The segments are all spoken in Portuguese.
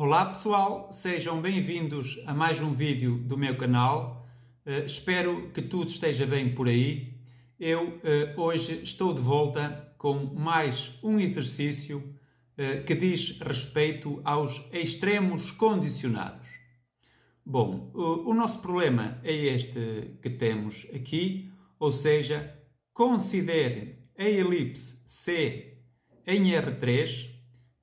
Olá pessoal, sejam bem-vindos a mais um vídeo do meu canal. Espero que tudo esteja bem por aí. Eu hoje estou de volta com mais um exercício que diz respeito aos extremos condicionados. Bom, o nosso problema é este que temos aqui, ou seja, considere a elipse C em R3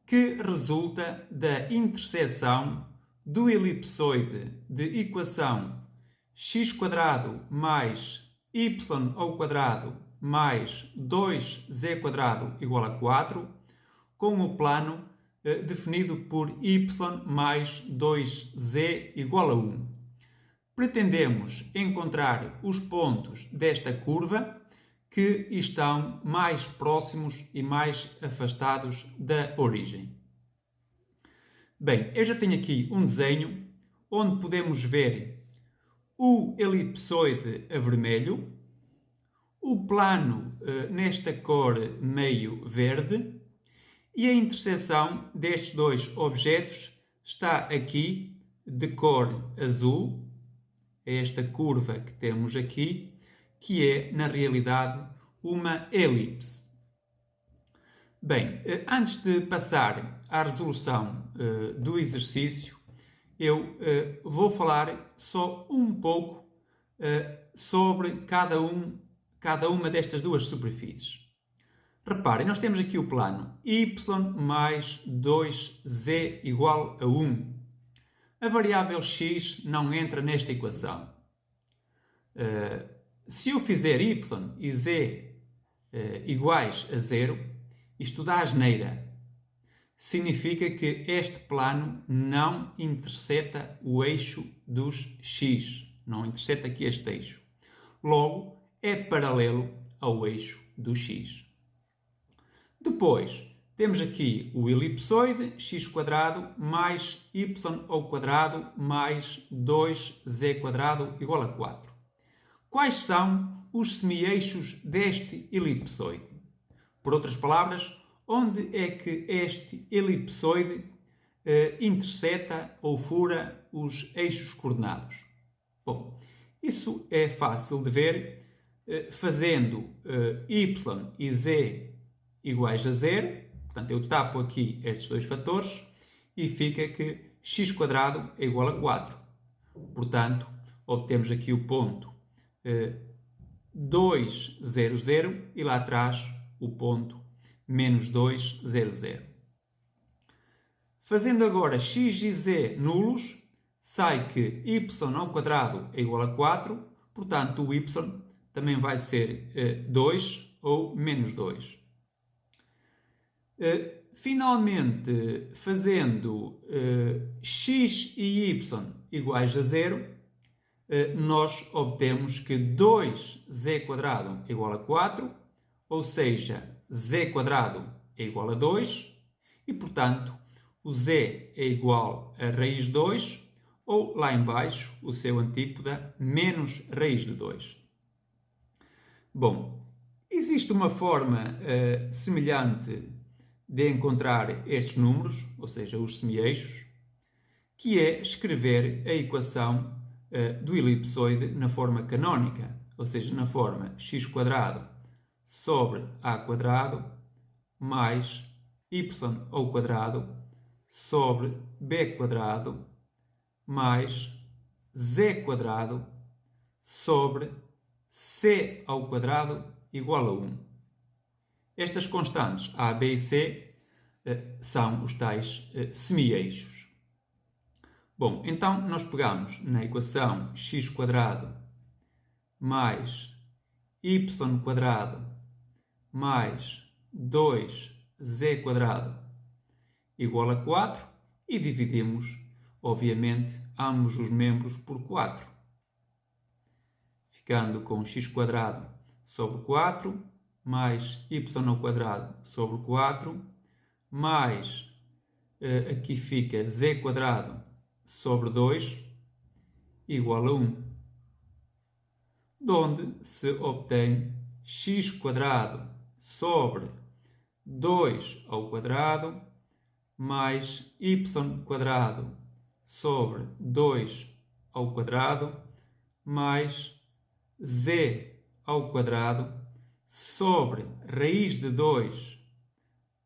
que resulta da interseção do elipsoide de equação x² mais y² mais 2z² igual a 4 com o plano definido por y mais 2z igual a 1. Pretendemos encontrar os pontos desta curva que estão mais próximos e mais afastados da origem. Bem, eu já tenho aqui um desenho onde podemos ver o elipsoide a vermelho, o plano nesta cor meio verde e a interseção destes dois objetos está aqui de cor azul, é esta curva que temos aqui, que é, na realidade, uma elipse. Bem, antes de passar à resolução do exercício, eu vou falar só um pouco sobre cada uma destas duas superfícies. Reparem, nós temos aqui o plano y mais 2z igual a 1. A variável x não entra nesta equação. Se eu fizer y e z iguais a 0, isto dá asneira. Significa que este plano não interseta o eixo dos x. Não interseta aqui este eixo. Logo, é paralelo ao eixo do x. Depois, temos aqui o elipsoide x² mais y² mais 2z² igual a 4. Quais são os semi-eixos deste elipsoide? Por outras palavras, onde é que este elipsoide interseta ou fura os eixos coordenados? Bom, isso é fácil de ver fazendo y e z iguais a 0. Portanto, eu tapo aqui estes dois fatores e fica que x² é igual a 4. Portanto, obtemos aqui o ponto 2, 0, 0 e lá atrás o ponto menos 2, 0, 0. Fazendo agora x e z nulos, sai que y² é igual a 4, portanto o y também vai ser 2 ou menos 2. Finalmente, fazendo x e y iguais a 0, nós obtemos que 2z² é igual a 4, ou seja, z² é igual a 2, e, portanto, o z é igual a raiz de 2, ou, lá embaixo, o seu antípoda, menos raiz de 2. Bom, existe uma forma semelhante de encontrar estes números, ou seja, os semi-eixos, que é escrever a equação do elipsoide na forma canónica, ou seja, na forma x² sobre a² mais y² sobre b² mais z² sobre c² igual a 1. Estas constantes A, B e C são os tais semi-eixos. Bom, então nós pegamos na equação x² mais y² mais 2z² igual a 4 e dividimos, obviamente, ambos os membros por 4. Ficando com x² sobre 4 mais y² sobre 4 mais, aqui fica z² sobre 2 igual a 1, de onde se obtém x² sobre 2 ao quadrado mais y quadrado sobre 2 ao quadrado mais z ao quadrado sobre raiz de 2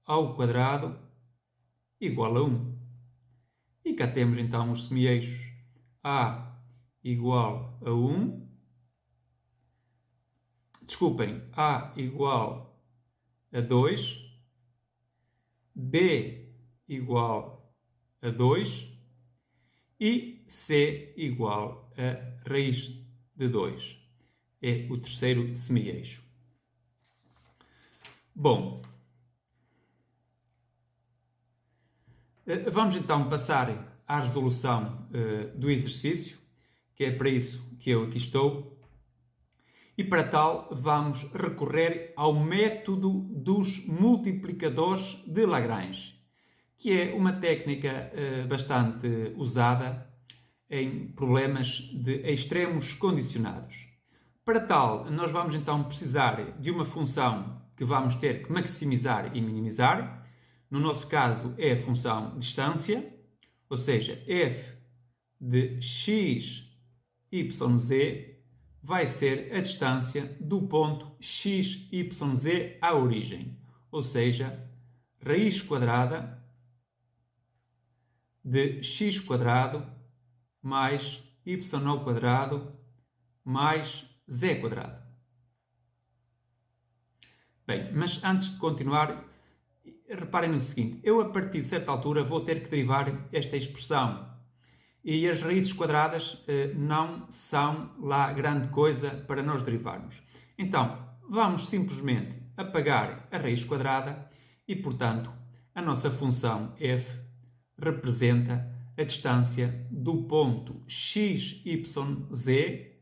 ao quadrado igual a 1. E cá temos então os semi-eixos a igual a 1. Desculpem, a igual a 2, b igual a 2 e c igual a raiz de 2. É o terceiro semi-eixo. Bom, vamos então passar à resolução do exercício, que é para isso que eu aqui estou. E para tal vamos recorrer ao método dos multiplicadores de Lagrange, que é uma técnica bastante usada em problemas de extremos condicionados. Para tal, nós vamos então precisar de uma função que vamos ter que maximizar e minimizar. No nosso caso é a função distância, ou seja, f de x, y, z vai ser a distância do ponto x, y, z à origem, ou seja, raiz quadrada de x quadrado mais y ao quadrado mais z quadrado. Bem, mas antes de continuar, reparem no seguinte, eu a partir de certa altura vou ter que derivar esta expressão e as raízes quadradas não são lá grande coisa para nós derivarmos. Então, vamos simplesmente apagar a raiz quadrada e, portanto, a nossa função f representa a distância do ponto x, y, z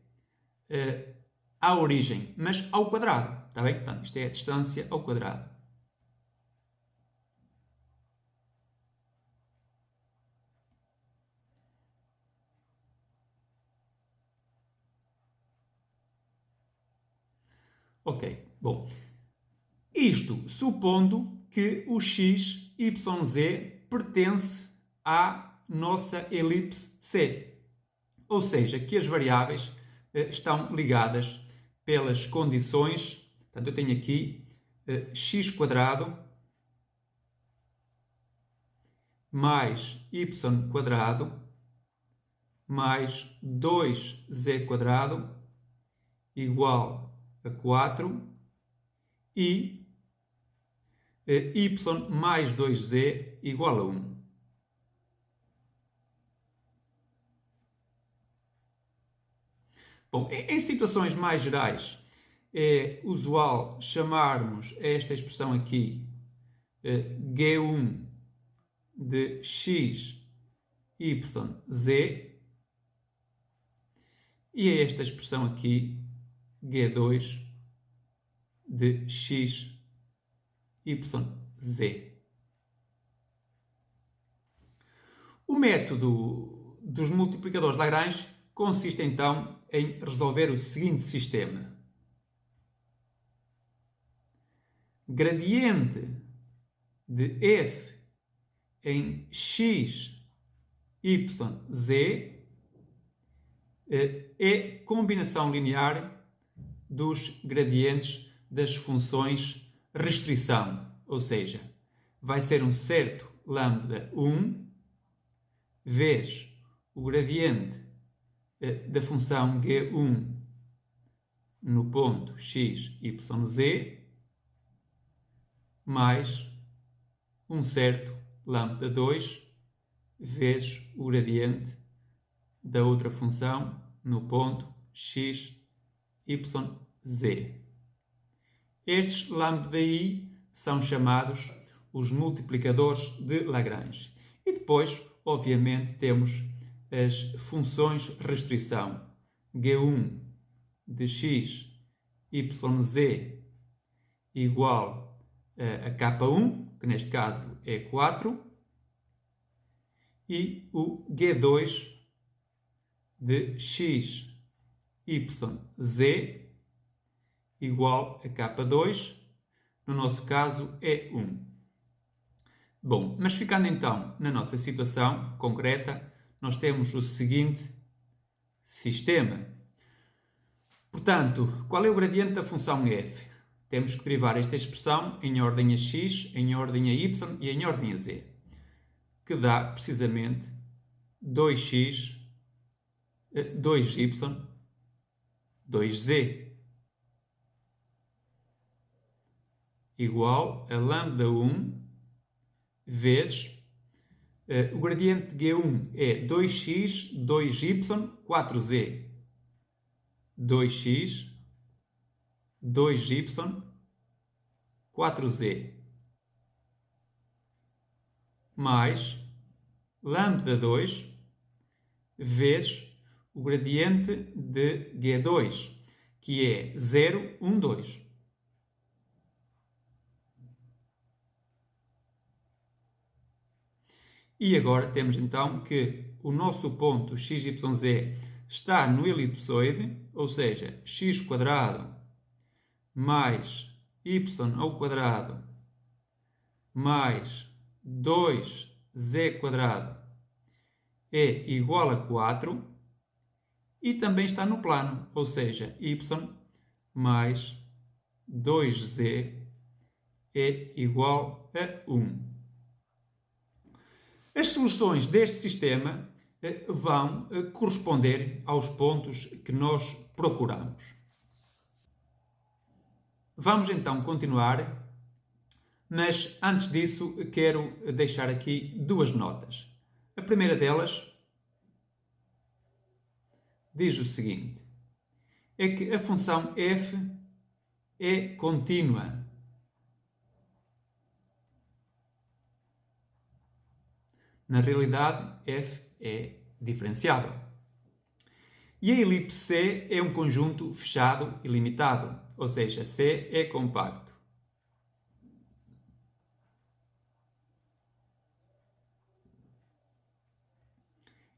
à origem, mas ao quadrado. Está bem? Portanto, isto é a distância ao quadrado. Ok, bom. Isto supondo que o x, y, z pertence à nossa elipse C. Ou seja, que as variáveis estão ligadas pelas condições. Portanto, eu tenho aqui x quadrado mais y quadrado mais 2z quadrado igual a 4 e y mais 2z igual a 1. Bom, em situações mais gerais, é usual chamarmos esta expressão aqui G1 de x, y, z e é esta expressão aqui G2 de x, y, z. O método dos multiplicadores de Lagrange consiste então em resolver o seguinte sistema. Gradiente de f em x, y, z é combinação linear dos gradientes das funções restrição, ou seja, vai ser um certo lambda 1 vezes o gradiente da função G1 no ponto x, y, z mais um certo lambda 2 vezes o gradiente da outra função no ponto x, y, z. Estes lambda-i são chamados os multiplicadores de Lagrange. E depois, obviamente, temos as funções restrição G1 de x, y, z igual a k1, que neste caso é 4, e o G2 de x, y, z igual a k2, no nosso caso é 1. Bom, mas ficando então na nossa situação concreta, nós temos o seguinte sistema. Portanto, qual é o gradiente da função f? Temos que derivar esta expressão em ordem a x, em ordem a y e em ordem a z, que dá precisamente 2x, 2y, 2z igual a lambda1 vezes o gradiente de G1 é 2x, 2y, 4z. 2x, 2y, 4z. Mais lambda 2 vezes o gradiente de G2, que é 0, 1, 2. E agora temos então que o nosso ponto XYZ está no elipsoide, ou seja, x² mais y ao quadrado mais 2z² é igual a 4 e também está no plano, ou seja, y mais 2z é igual a 1. As soluções deste sistema vão corresponder aos pontos que nós procuramos. Vamos então continuar, mas antes disso quero deixar aqui duas notas. A primeira delas diz o seguinte: é que a função f é contínua. Na realidade, f é diferenciável. E a elipse C é um conjunto fechado e limitado, ou seja, C é compacto.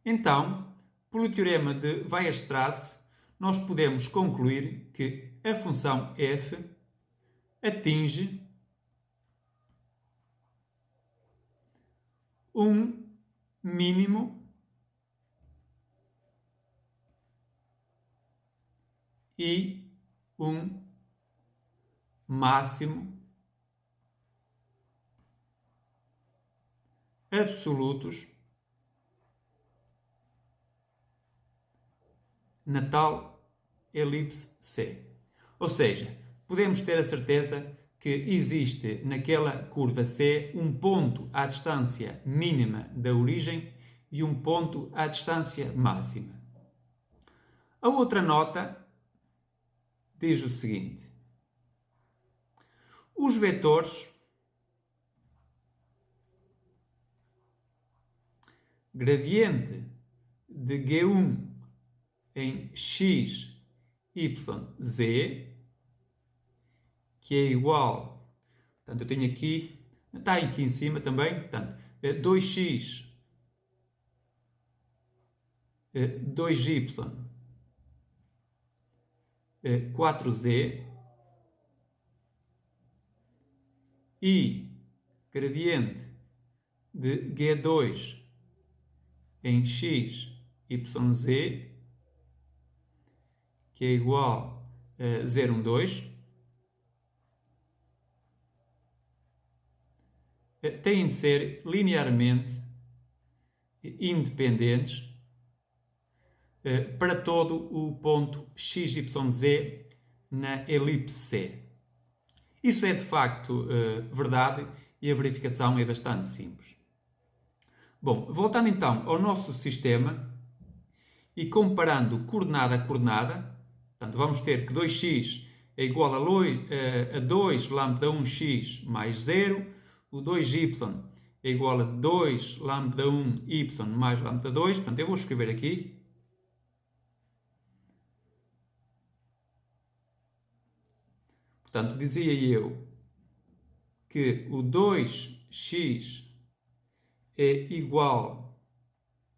Então, pelo teorema de Weierstrass, nós podemos concluir que a função f atinge um mínimo e um máximo absolutos na tal elipse C. Ou seja, podemos ter a certeza que existe naquela curva C um ponto à distância mínima da origem e um ponto à distância máxima. A outra nota diz o seguinte: os vetores gradiente de G1 em x, y, z, que é igual, portanto eu tenho aqui, está aqui em cima também, portanto, 2x, 2y, 4z e gradiente de G2 em x, y, z, que é igual a 0, 1, 2, têm de ser linearmente independentes para todo o ponto XYZ na elipse C. Isso é de facto verdade e a verificação é bastante simples. Bom, voltando então ao nosso sistema e comparando coordenada a coordenada, portanto, vamos ter que 2x é igual a 2 lambda1x mais 0, o 2y é igual a 2 lambda1y mais lambda2, portanto, eu vou escrever aqui. Portanto, dizia eu que o 2x é igual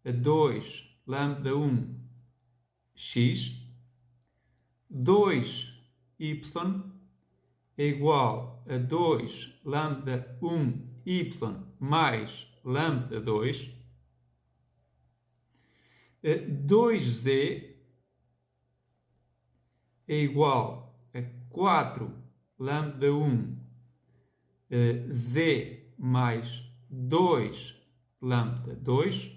a 2 lambda1 x, 2y é igual a 2 lambda1 y mais lambda 2, 2z é igual a 4 lambda 1 z mais 2 lambda 2,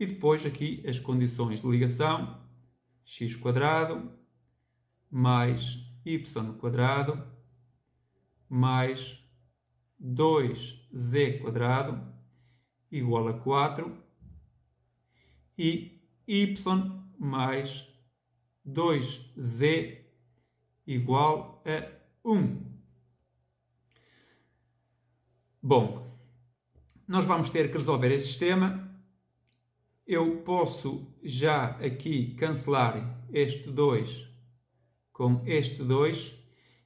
e depois aqui as condições de ligação, x² mais y² mais 2z² igual a 4 e y mais 2z igual a 1. Bom, nós vamos ter que resolver esse sistema. Eu posso já aqui cancelar este 2 com este 2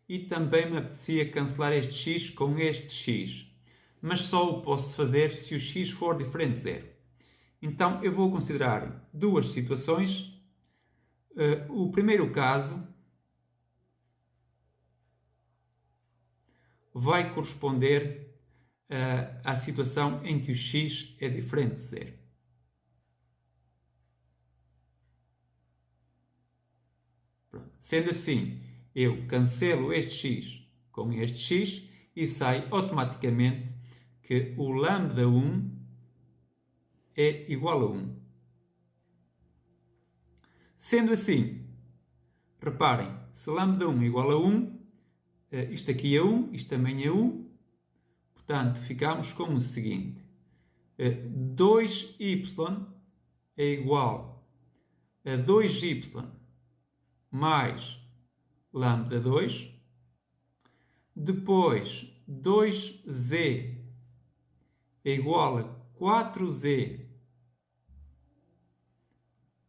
e também me apetecia cancelar este x com este x, mas só o posso fazer se o x for diferente de 0. Então eu vou considerar duas situações. O primeiro caso vai corresponder à situação em que o x é diferente de 0. Pronto. Sendo assim, eu cancelo este x com este x e sai automaticamente que o lambda 1 é igual a 1. Sendo assim, reparem, se lambda 1 é igual a 1, isto aqui é 1, isto também é 1, portanto, ficamos com o seguinte: 2y é igual a 2y mais lambda 2, depois 2z é igual a 4z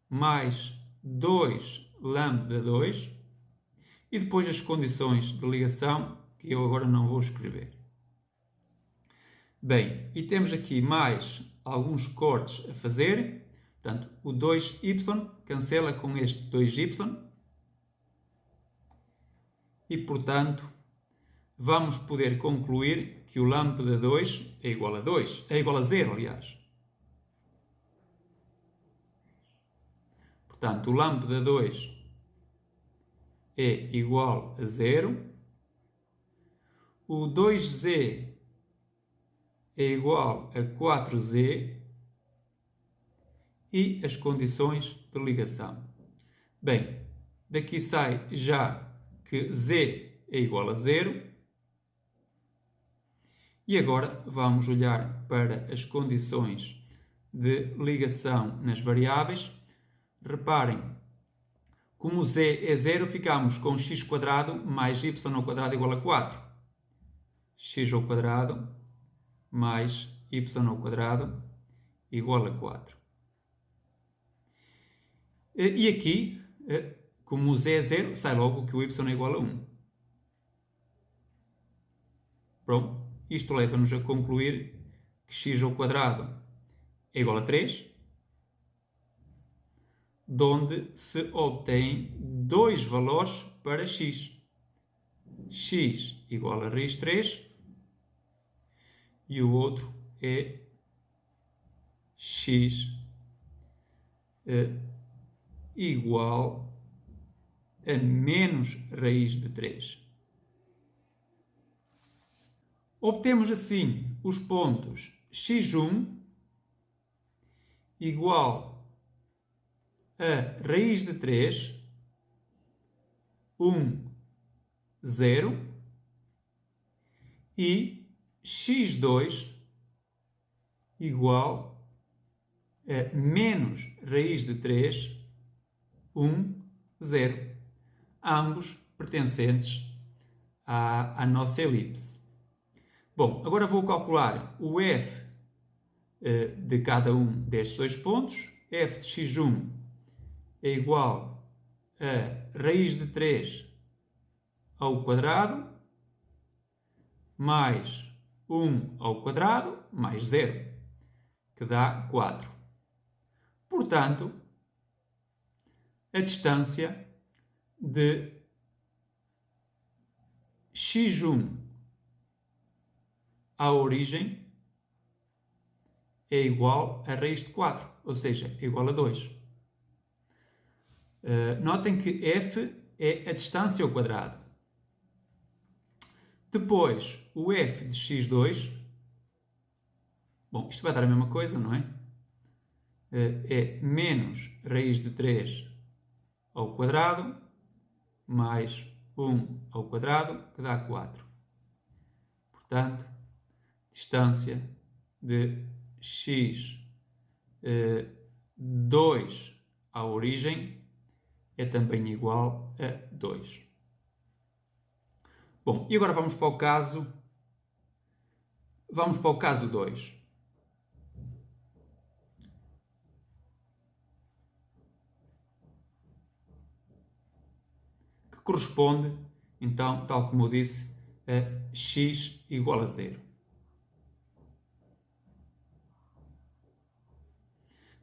mais 2 lambda 2, e depois as condições de ligação que eu agora não vou escrever. Bem, e temos aqui mais alguns cortes a fazer. Portanto, o 2y cancela com este 2y e, portanto, vamos poder concluir que o lambda 2 é igual a 2, é igual a 0, aliás. Portanto, o lambda 2 é igual a 0. O 2z é igual a 4z e as condições de ligação. Bem, daqui sai já que z é igual a 0. E agora vamos olhar para as condições de ligação nas variáveis. Reparem, como z é 0, ficamos com x² mais y² igual a 4. x² mais y² igual a 4. E aqui, como o z é 0, sai logo que o y é igual a 1. Pronto, isto leva-nos a concluir que x² é igual a 3, donde se obtém dois valores para x. X igual a raiz 3 e o outro é x igual a menos raiz de 3. Obtemos assim os pontos x1 igual a raiz de 3, 1, 0, e x2 igual a menos raiz de 3, 1, 0. Ambos pertencentes à nossa elipse. Bom, agora vou calcular o f de cada um destes dois pontos. F de x1 é igual a raiz de 3 ao quadrado mais 1 ao quadrado mais 0, que dá 4. Portanto, a distância de x1 à origem é igual a raiz de 4, ou seja, é igual a 2. Notem que f é a distância ao quadrado. Depois, o f de x2, bom, isto vai dar a mesma coisa, não é? É menos raiz de 3 ao quadrado mais 1 ao quadrado, que dá 4. Portanto, distância de x2 à origem é também igual a 2. Bom, e agora vamos para o caso 2. Que corresponde, então, tal como eu disse, a x igual a 0.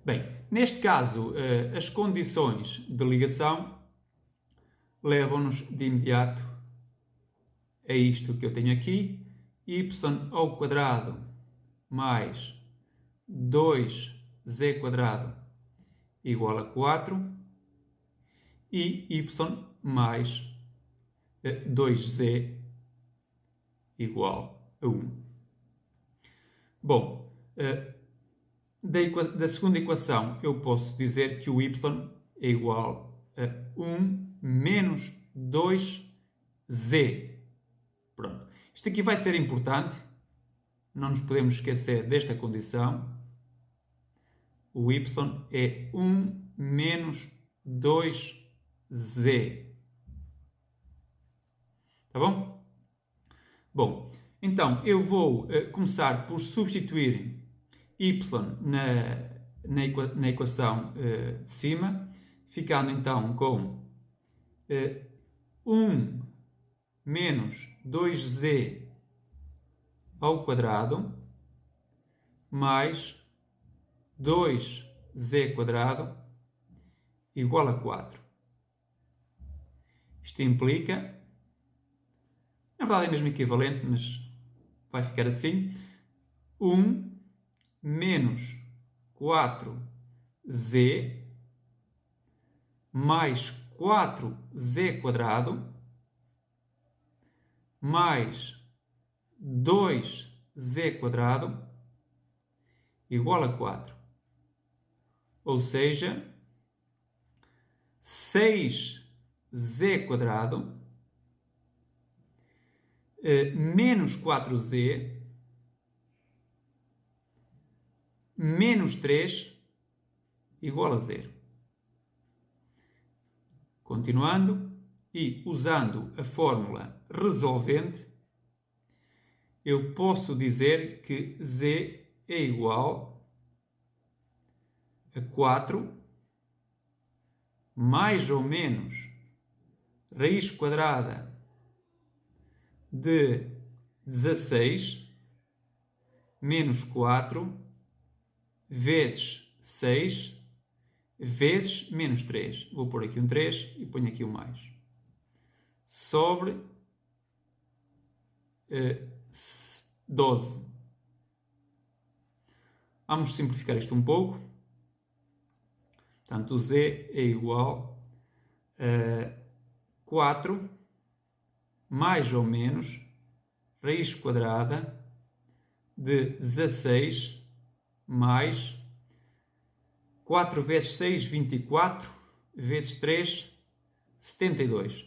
Bem, neste caso, as condições de ligação levam-nos de imediato a isto que eu tenho aqui, y ao quadrado mais 2z² igual a 4 e y mais 2z igual a 1. Bom, da segunda equação eu posso dizer que o y é igual a 1 menos 2z. Pronto. Isto aqui vai ser importante, não nos podemos esquecer desta condição. O y é 1 menos 2z. Tá bom? Bom, então eu vou começar por substituir y na equação de cima, ficando então com 1 menos 2z ao quadrado mais 2z² igual a 4. Isto implica, na verdade é mesmo equivalente, mas vai ficar assim, 1 menos 4z mais 4z² mais 2z² igual a 4. Ou seja, 6z² menos 4z menos 3 igual a 0. Continuando e usando a fórmula resolvente, eu posso dizer que z é igual a 4 mais ou menos raiz quadrada de 16 menos 4 vezes 6 vezes menos 3. Vou pôr aqui um 3 e ponho aqui um mais. Sobre 12. Vamos simplificar isto um pouco. Portanto, o z é igual a 4 mais ou menos raiz quadrada de 16 mais 4 vezes 6, 24, vezes 3, 72.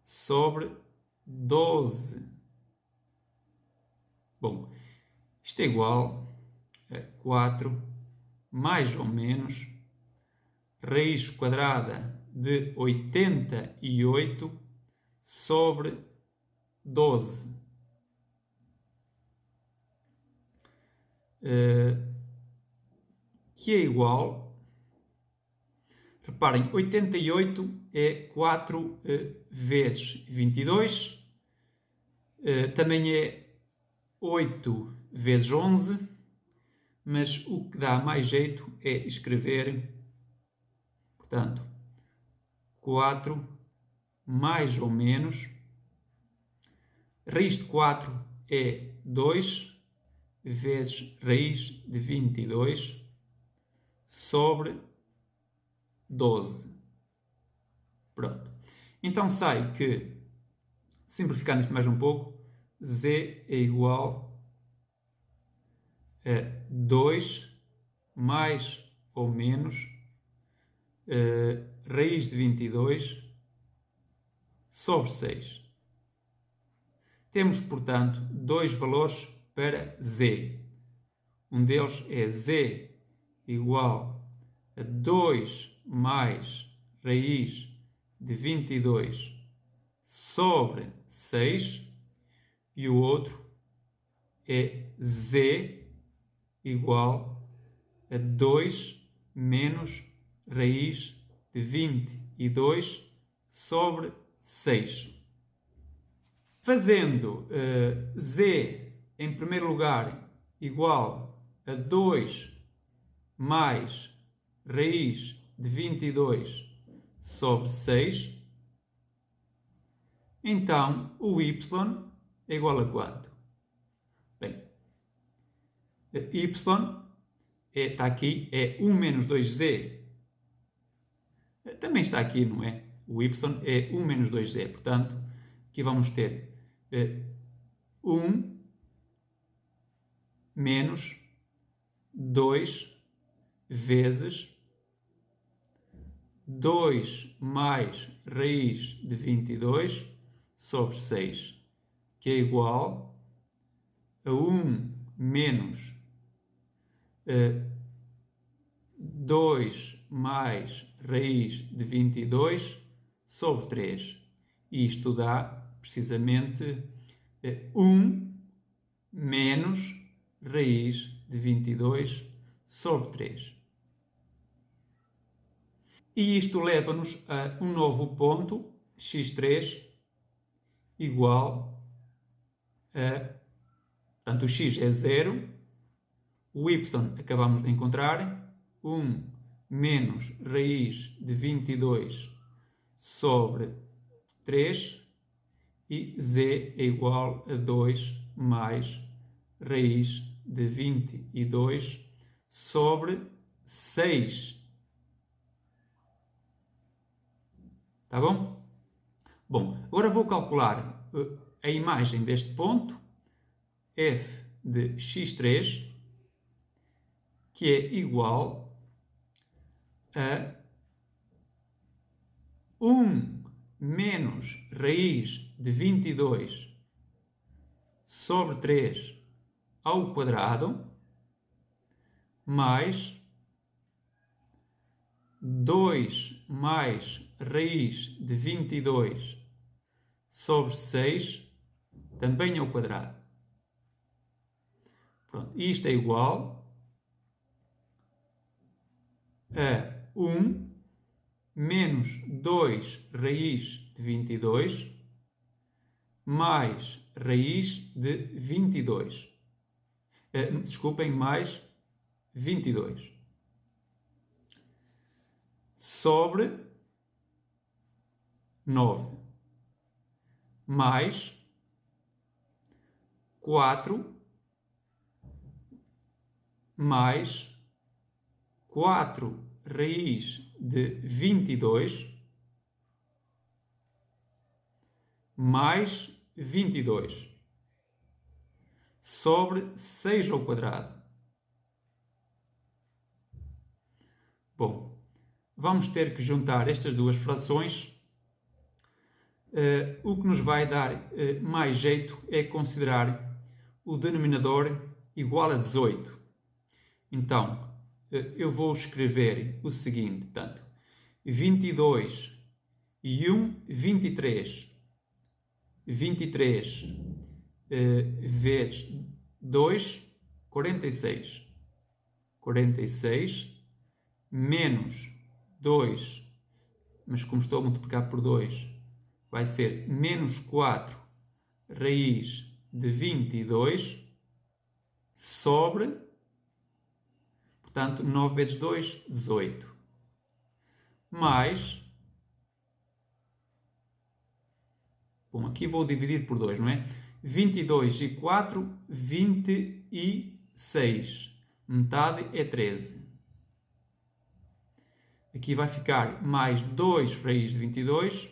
Sobre 12. Bom, isto é igual a 4 mais ou menos raiz quadrada de 88 sobre 12. Que é igual, reparem, 88 é 4 vezes 22, também é 8 vezes 11, mas o que dá mais jeito é escrever, portanto, 4 mais ou menos, raiz de 4 é 2, vezes raiz de 22 sobre 12. Pronto. Então sai que, simplificando isto mais um pouco, z é igual a 2 mais ou menos raiz de 22 sobre 6. Temos, portanto, dois valores para z. Um deles é z igual a 2 mais raiz de 22 sobre 6 e o outro é z igual a 2 menos raiz de 22 sobre 6. Fazendo z, em primeiro lugar, igual a 2 mais raiz de 22 sobre 6, então o y é igual a quanto? Bem, y está aqui, é 1 menos 2z. Também está aqui, não é? O y é 1 menos 2z. Portanto, aqui vamos ter 1 menos 2 vezes 2 mais raiz de 22 sobre 6, que é igual a 1 menos 2 mais raiz de 22 sobre 3. E isto dá, precisamente, 1 menos raiz de 22 sobre 3. E isto leva-nos a um novo ponto, x3, igual a... Portanto, o x é 0, o y acabamos de encontrar, 1 menos raiz de 22 sobre 3, e z é igual a 2 mais raiz de 22 sobre 6. Tá bom? Bom, agora vou calcular a imagem deste ponto, f de x3, que é igual a 1 menos raiz de 22 sobre 3 ao quadrado, mais 2 mais raiz de 22 sobre 6, também ao quadrado. Pronto, isto é igual a 1 menos 2 raiz de 22 mais raiz de 22. Desculpem, mais 22. Sobre 9. Mais 4 mais 4 raiz de 22 mais 22 sobre 6 ao quadrado. Bom, vamos ter que juntar estas duas frações. O que nos vai dar mais jeito é considerar o denominador igual a 18. Então, eu vou escrever o seguinte, portanto, 22 e 1, 23. 23 vezes 2, 46. 46 menos 2, mas como estou a multiplicar por 2, vai ser menos 4 raiz de 22 sobre, portanto, 9 vezes 2, 18. Mais, bom, aqui vou dividir por 2, não é? 22 e 4, 28. 6. Metade é 13. Aqui vai ficar mais 2 raiz de 22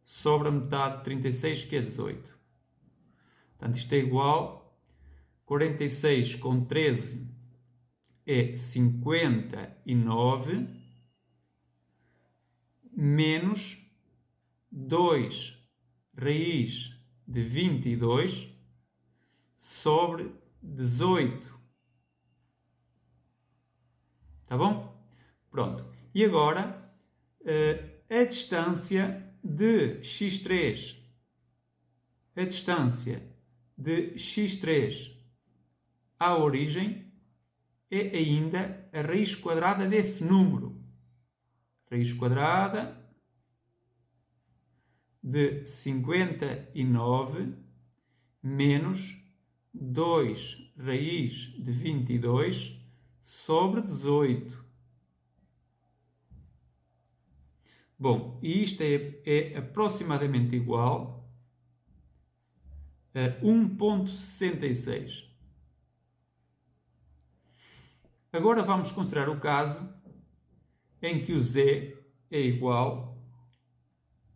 sobre a metade de 36, que é 18. Portanto, isto é igual a 46 com 13 é 59 menos 2 raiz de 22 sobre 18. Tá bom? Pronto. E agora, a distância de x3, à origem é ainda a raiz quadrada desse número. Raiz quadrada de 59 menos 2 raiz de 22 sobre 18. Bom, e isto é aproximadamente igual a 1,66. Agora vamos considerar o caso em que o z é igual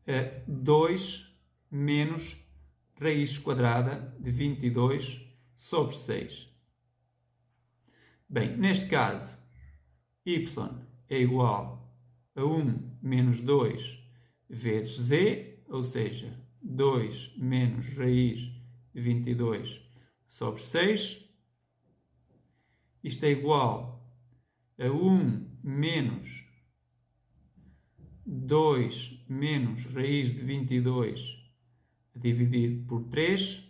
a 2 menos raiz quadrada de 22 sobre 6. Bem, neste caso, y é igual a 1 menos 2 vezes z, ou seja, 2 menos raiz de 22 sobre 6. Isto é igual a 1 menos 2 menos raiz de 22 dividido por 3.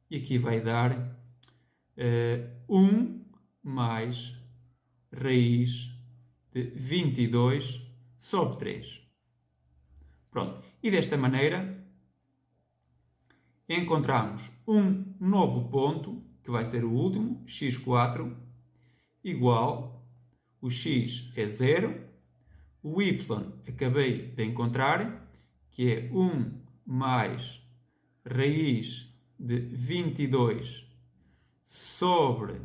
E aqui vai dar 1 mais raiz de 22 sobre 3. Pronto. E desta maneira encontramos um novo ponto, que vai ser o último, x4, igual, o x é 0, o y acabei de encontrar, que é 1 mais raiz de 22 sobre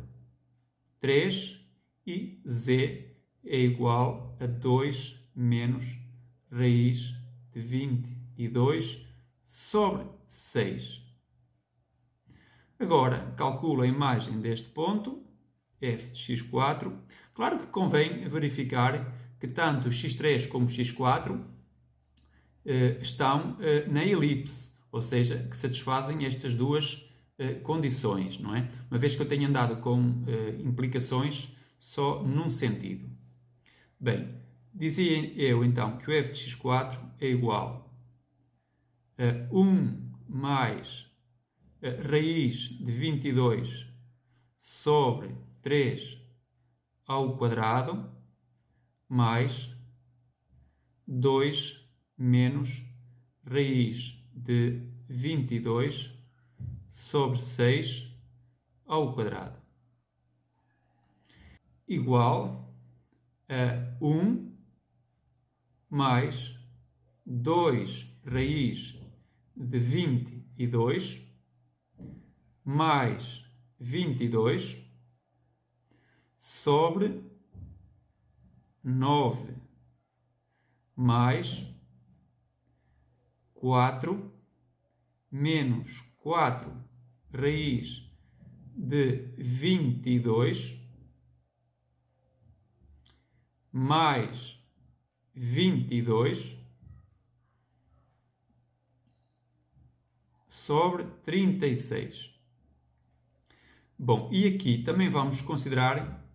3, e z é igual a 2 menos raiz de 22 sobre 6. Agora, calculo a imagem deste ponto, f de x4. Claro que convém verificar que tanto x3 como x4 estão na elipse, ou seja, que satisfazem estas duas condições, não é? Uma vez que eu tenho andado com implicações só num sentido. Bem, dizia eu então que o f de x4 é igual a 1 mais raiz de 22 sobre 3 ao quadrado mais 2 menos raiz de 22 sobre 6 ao quadrado, igual a 1 mais 2 raiz de 22 mais 22 sobre 9 mais 4 menos 4 raiz de 22 mais 22 sobre 36. Bom, e aqui também vamos considerar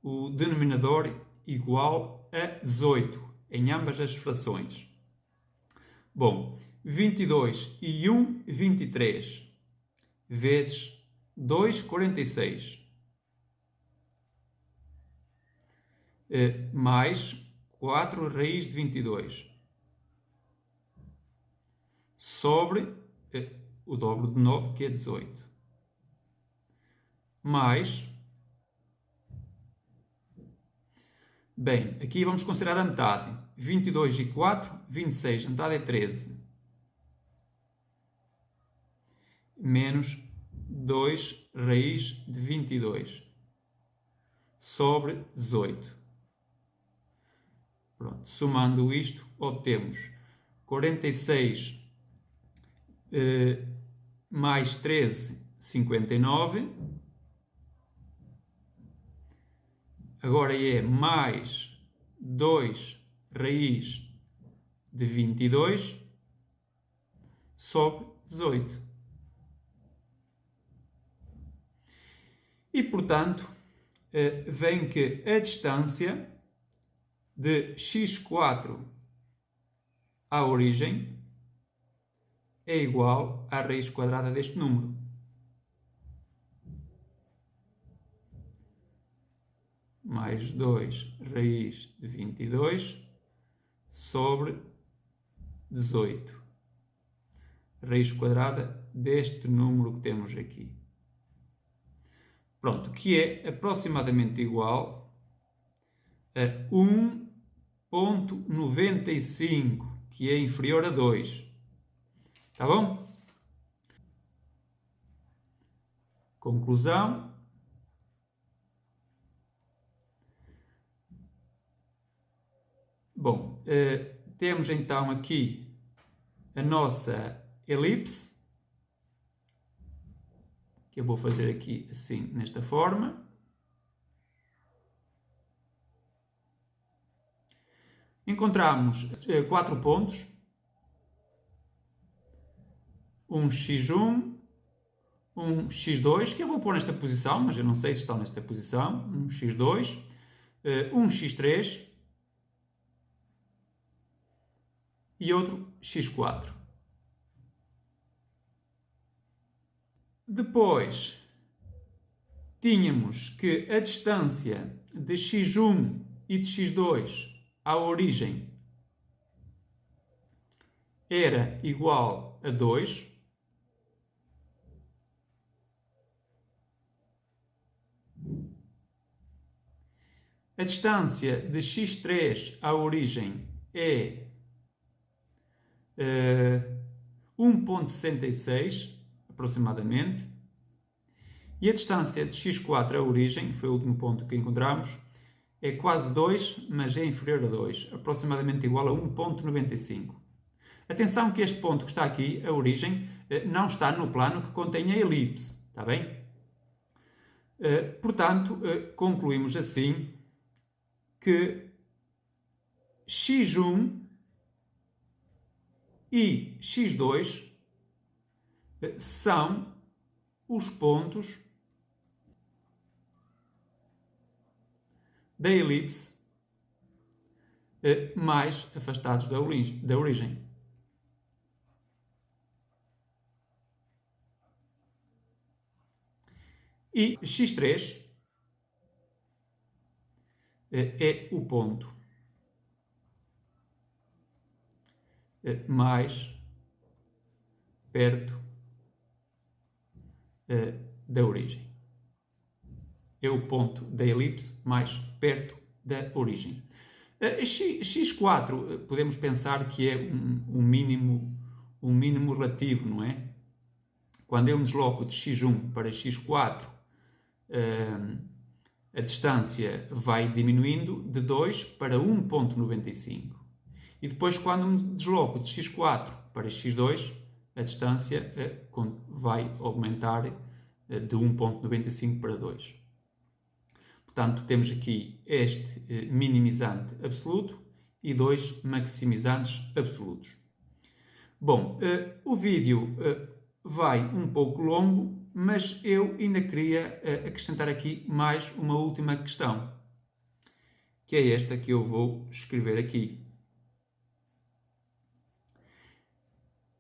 o denominador igual a 18 em ambas as frações. Bom, 22 e 1, 23, vezes 2, 46, mais 4 raiz de 22, sobre o dobro de 9, que é 18, mais... Bem, aqui vamos considerar a metade. 22 e 4, 26. A metade é 13. menos 2 raiz de 22 sobre 18. Pronto. Somando isto, obtemos 46 mais 13, 59. Agora é mais 2 raiz de 22 sobre 18. E, portanto, vem que a distância de x4 à origem é igual à raiz quadrada deste número. Mais 2 raiz de 22 sobre 18. Raiz quadrada deste número que temos aqui. Pronto, que é aproximadamente igual a 1,95, que é inferior a 2. Tá bom? Conclusão. Bom, temos então aqui a nossa elipse, que eu vou fazer aqui assim, nesta forma. Encontramos 4 pontos. Um x1, um x2, que eu vou pôr nesta posição, mas eu não sei se estão nesta posição. Um x2, um x3 e outro x4. Depois, tínhamos que a distância de x1 e de x2 à origem era igual a 2. A distância de x3 à origem é 1,66 aproximadamente. E a distância de x4 à origem, foi o último ponto que encontramos, é quase 2, mas é inferior a 2, aproximadamente igual a 1,95. Atenção que este ponto que está aqui, a origem, não está no plano que contém a elipse, está bem? Portanto, concluímos assim que x1 e x2 são os pontos da elipse mais afastados da origem. E x3 é o ponto mais perto da origem. É o ponto da elipse mais perto da origem. x4 podemos pensar que é um mínimo relativo, não é? Quando eu me desloco de x1 para x4, a distância vai diminuindo de 2 para 1,95. E depois, quando me desloco de x4 para x2, a distância vai aumentar de 1,95 para 2. Portanto, temos aqui este minimizante absoluto e 2 maximizantes absolutos. Bom, o vídeo vai um pouco longo, mas eu ainda queria acrescentar aqui mais uma última questão, que é esta que eu vou escrever aqui.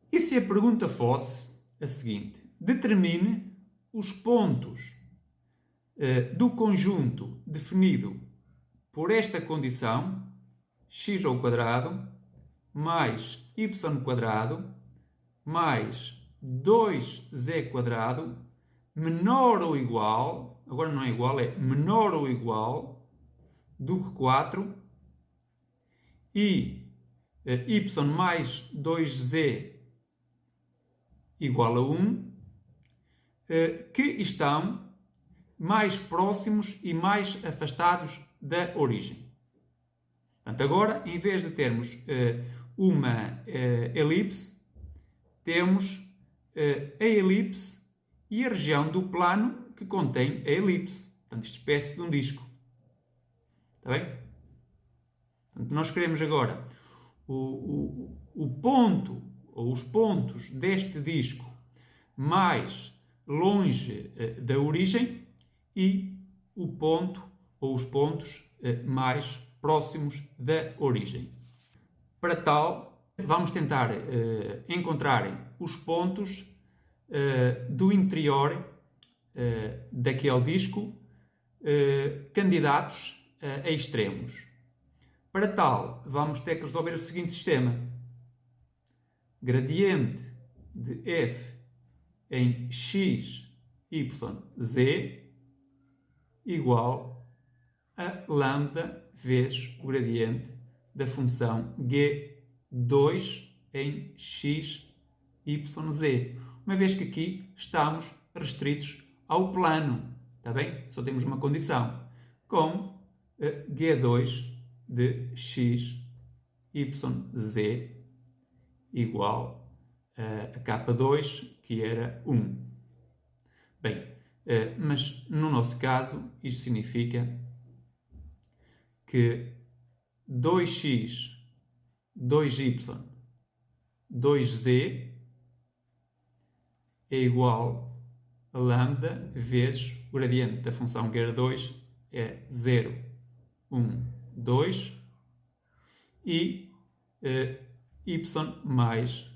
E se a pergunta fosse a seguinte: determine os pontos do conjunto definido por esta condição, x ao quadrado mais y quadrado mais 2z quadrado menor ou igual, agora não é igual, é menor ou igual do que 4 e y mais 2z igual a 1 que estão mais próximos e mais afastados da origem. Portanto, agora, em vez de termos uma elipse, temos a elipse e a região do plano que contém a elipse. Portanto, espécie de um disco. Está bem? Portanto, nós queremos agora o ponto ou os pontos deste disco mais longe da origem e o ponto ou os pontos mais próximos da origem. Para tal, vamos tentar encontrar os pontos do interior daquele disco candidatos a extremos. Para tal, vamos ter que resolver o seguinte sistema. Gradiente de f em x, y, z igual a lambda vezes o gradiente da função g2 em x, y, z. Uma vez que aqui estamos restritos ao plano. Está bem? Só temos uma condição. Com g2 de x, y, z igual a k2, que era 1. Bem, mas no nosso caso, isto significa que 2x, 2y, 2z é igual a lambda vezes o gradiente da função g2 é 0, 1, 2 e y mais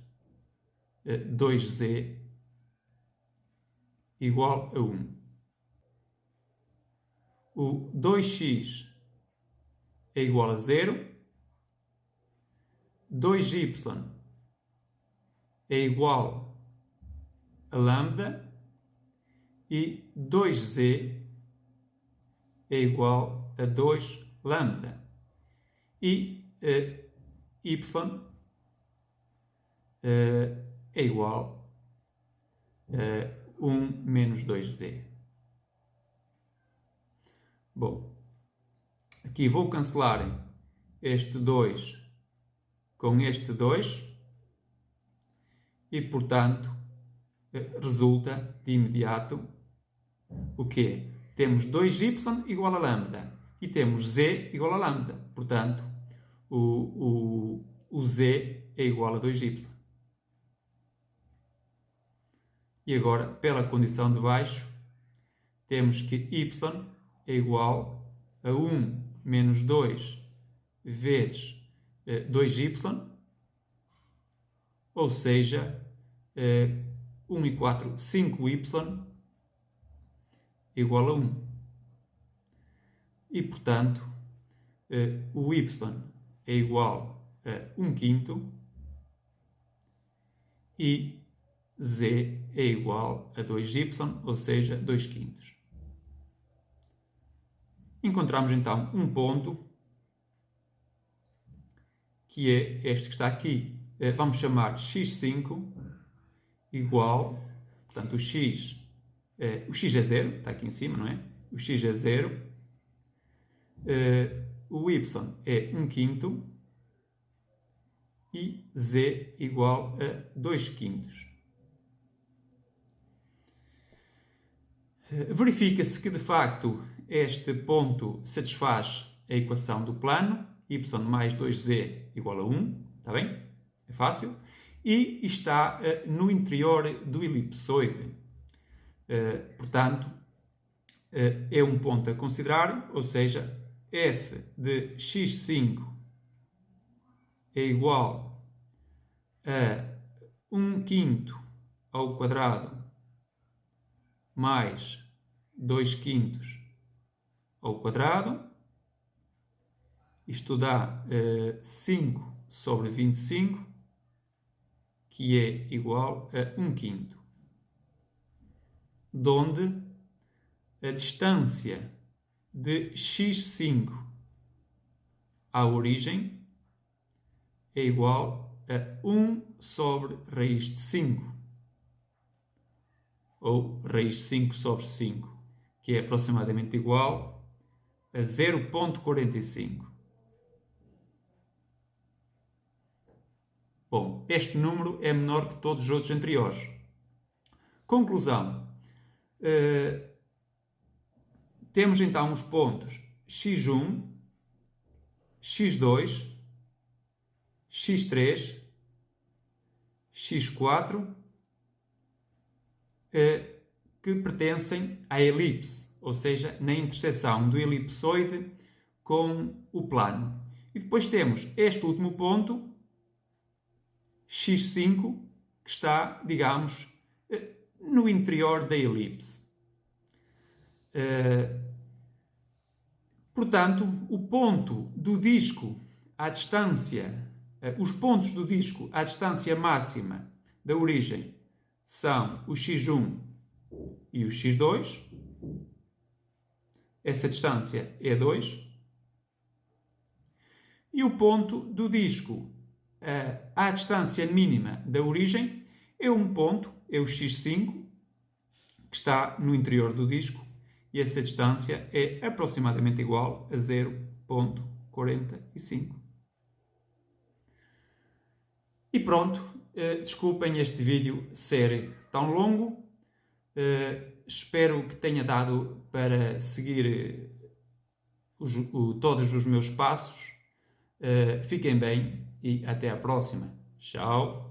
2z igual a 1. O 2x é igual a 0, 2y é igual a lambda e 2z é igual a 2 lambda. E y é igual a 1 menos 2z. Bom, aqui vou cancelar este 2 com este 2 e, portanto, resulta de imediato o quê? Temos 2y igual a lambda e temos z igual a lambda. Portanto, o z é igual a 2y. E agora, pela condição de baixo, temos que y é igual a 1 menos 2 vezes 2y, ou seja, 1 e 4, 5y igual a 1. E, portanto, o y é igual a 1 quinto e z é igual a 2y, ou seja, 2 quintos. Encontramos então um ponto que é este que está aqui. Vamos chamar x5 igual, portanto, o x é 0, está aqui em cima, não é? O x é 0, o y é 1 quinto e z igual a 2 quintos. Verifica-se que, de facto, este ponto satisfaz a equação do plano, y mais 2z igual a 1, está bem? É fácil. E está no interior do elipsoide. Portanto, é um ponto a considerar, ou seja, f de x5 é igual a 1 quinto ao quadrado mais 2 quintos ao quadrado. Isto dá 5 sobre 25, que é igual a 1 quinto. Donde a distância de x5 à origem é igual a 1 sobre raiz de 5. ou raiz de 5 sobre 5, que é aproximadamente igual a 0,45. Bom, este número é menor que todos os outros anteriores. Conclusão. Temos então os pontos x1, x2, x3, x4, que pertencem à elipse, ou seja, na interseção do elipsoide com o plano. E depois temos este último ponto, x5, que está, digamos, no interior da elipse. Portanto, o ponto do disco à distância, os pontos do disco à distância máxima da origem são o x1 e o x2. Essa distância é 2. E o ponto do disco à distância mínima da origem é um ponto, é o x5, que está no interior do disco, e essa distância é aproximadamente igual a 0,45. E pronto, desculpem este vídeo ser tão longo, espero que tenha dado para seguir todos os meus passos. Fiquem bem e até à próxima. Tchau!